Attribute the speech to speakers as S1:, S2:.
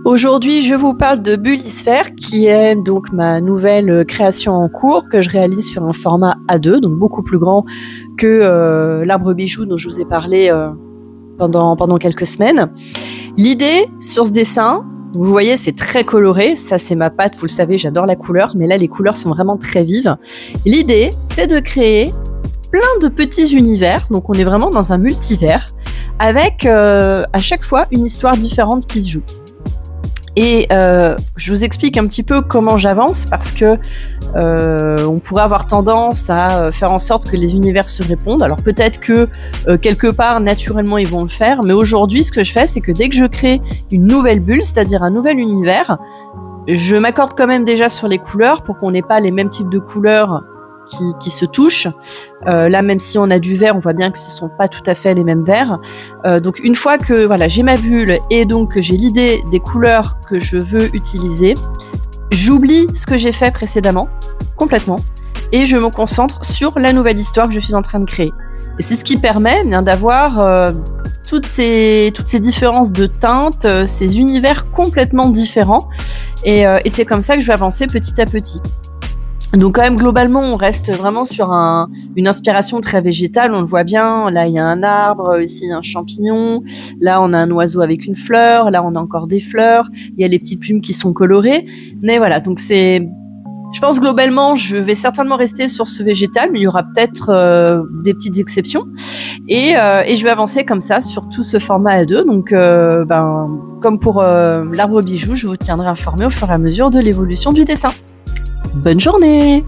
S1: Aujourd'hui, je vous parle de Bullisphère, qui est donc ma nouvelle création en cours que je réalise sur un format A2, donc beaucoup plus grand que l'arbre bijou dont je vous ai parlé pendant quelques semaines. L'idée sur ce dessin, vous voyez, c'est très coloré. Ça, c'est ma patte, vous le savez, j'adore la couleur, mais là, les couleurs sont vraiment très vives. L'idée, c'est de créer plein de petits univers, donc on est vraiment dans un multivers, avec à chaque fois une histoire différente qui se joue. Et je vous explique un petit peu comment j'avance parce que on pourrait avoir tendance à faire en sorte que les univers se répondent. Alors peut-être que quelque part naturellement ils vont le faire, mais aujourd'hui ce que je fais c'est que dès que je crée une nouvelle bulle, c'est-à-dire un nouvel univers, je m'accorde quand même déjà sur les couleurs pour qu'on n'ait pas les mêmes types de couleurs qui se touchent. Là, même si on a du vert, on voit bien que ce sont pas tout à fait les mêmes verts. Donc, une fois que voilà, j'ai ma bulle et donc que j'ai l'idée des couleurs que je veux utiliser, j'oublie ce que j'ai fait précédemment, complètement, et je me concentre sur la nouvelle histoire que je suis en train de créer. Et c'est ce qui permet bien d'avoir toutes ces différences de teintes, ces univers complètement différents. Et c'est comme ça que je vais avancer petit à petit. Donc quand même globalement on reste vraiment sur une inspiration très végétale, on le voit bien, là il y a un arbre, ici un champignon, là on a un oiseau avec une fleur, là on a encore des fleurs, il y a les petites plumes qui sont colorées, mais voilà, donc je pense globalement je vais certainement rester sur ce végétal, mais il y aura peut-être des petites exceptions, et je vais avancer comme ça sur tout ce format A2, donc comme pour l'arbre bijou, je vous tiendrai informé au fur et à mesure de l'évolution du dessin. Bonne journée!